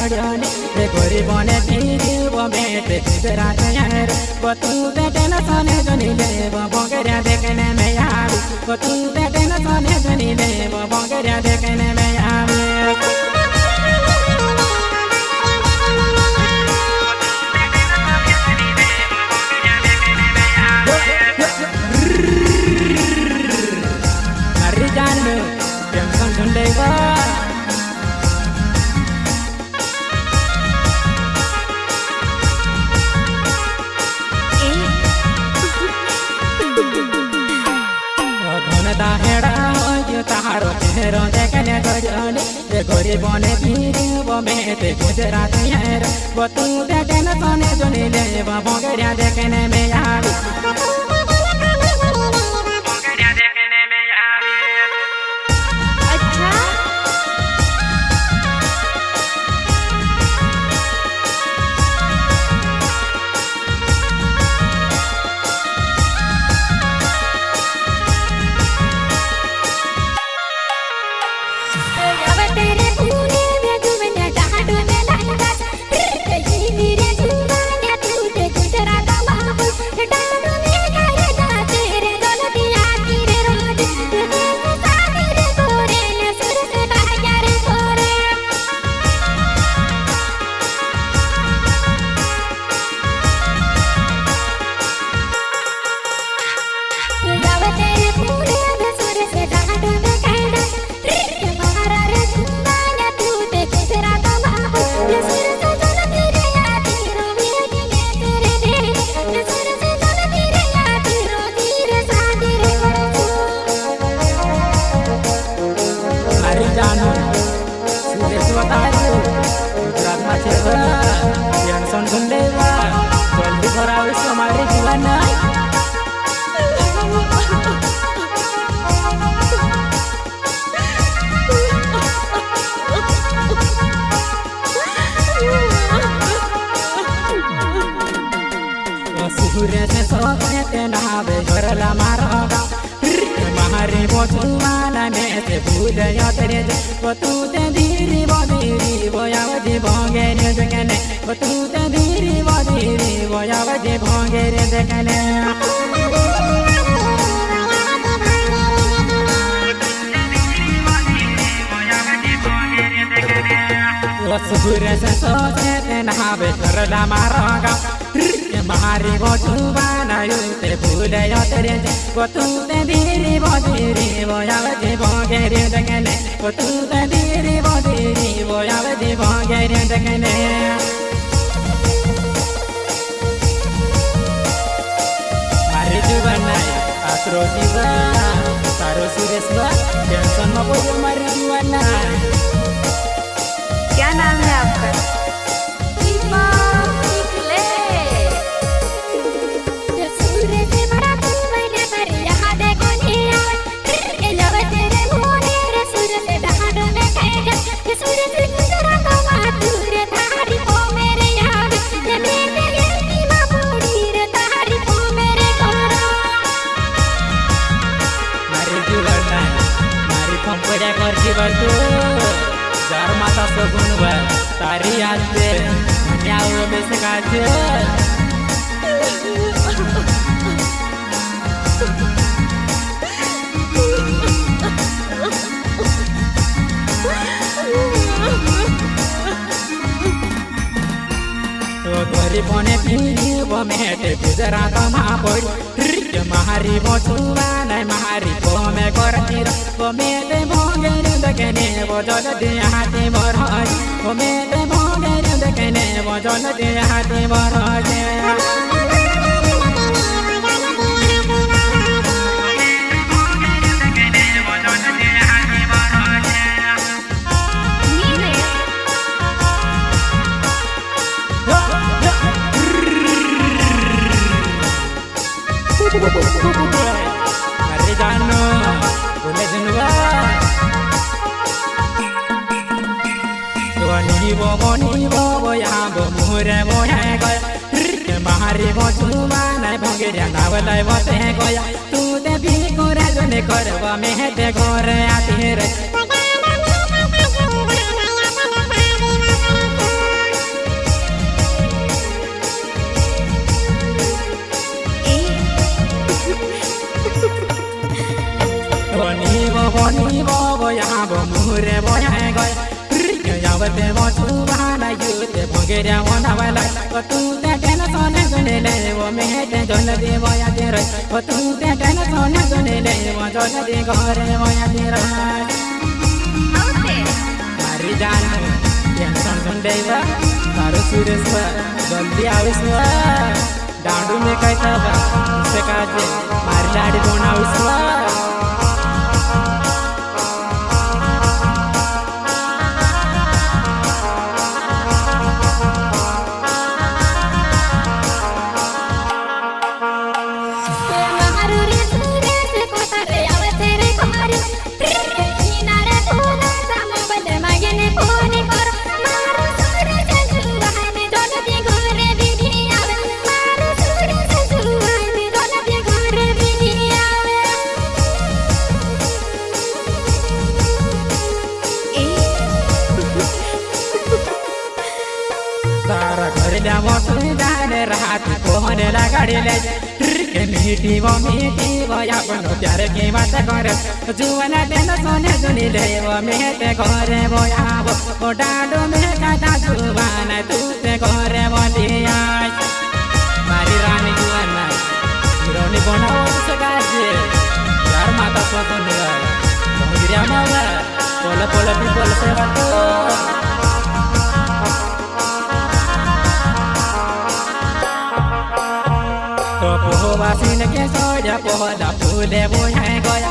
गड़ने रे गोरी बने दीदी वो बेटे तेरा यार वो तू बेटे न सोने जनी ले वो बगैर देखने में यार वो तू बेटे न सोने जनी ले वो बगैर देखने में यार तारो चेहरो देखने गड़ने रे गोरी बने दीदी वो बेटे गुजरात यार वो तू बेटे न सोने जनी ले वो बगैर देखने में यार सूर्य से सोते नहावे घरला मारोगा महारे बोचुवाना में से भूल तेरे वो तू ते धीरे वो यावजी भोगे रे देखने वो तू ते धीरे वो यावजी भोगे रे देखने सूर्य से सोते नहावे घरला मारोगा महारी बोचुवाना युते भूल तेरे वो तू ते धीरे वो यावजी भोगे रे देखने वो तू ते धीरे वो यावजी भोगे रे देखने मारी जीवन आत्रो जीवन तारो सुरेश टेंशन में बोलो मारी जीवन क्या नाम है आपका? जार माता सगुन तारी याद से क्या वो बेसकाचे गोरी बने दीदी वो मेटे गुजरात महापड़ी महारी बोचुवाना महारी को में करती वो मेटे भोगे रे देखने वो जल दिया हाथी बरहज वो मेटे भोगे रे देखने वो जल दिया हाथी बरहज अरे जानो बोले जनवा मनी वो यहाँ वो मुहरे वो है गया महारी वो चुमाना भंगेरिया नावला वो ते गया तू दे भी गोरा जो ने करवा में है ते गोरे आती रे boni bo ya bo mure bo ya go ya ba te bo tu ba na yu te bonge ya wana wala ko tu te na sone gune le wo me te jon de bo ya te rai ko tu te na sone gune le wo jon de go re bo ya te rai mari jana yang son deva taru sures ba jaldi avis ba dandu me kai ta ba se kaje mari ladi bona avis ba रात कोहने लगाड़ी ले मीठी वो या बनो प्यार की बात कर जुआना देन सोने सुनी ले वो मेरे घरे वो या वो डाडो में काटा जुआना तू ते घरे वो दिया मारी रानी जुआना रोनी बनाओ सगाजे यार माता स्वतंत्र मोगिरिया मावा पोला पोला भी पोला से बातो Pohowasin ke soja pohoda pude boya goya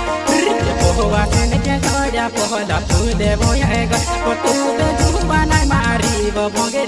Pohowasin ke soja pohoda pude boya goya Potu te jubana mari bo bonge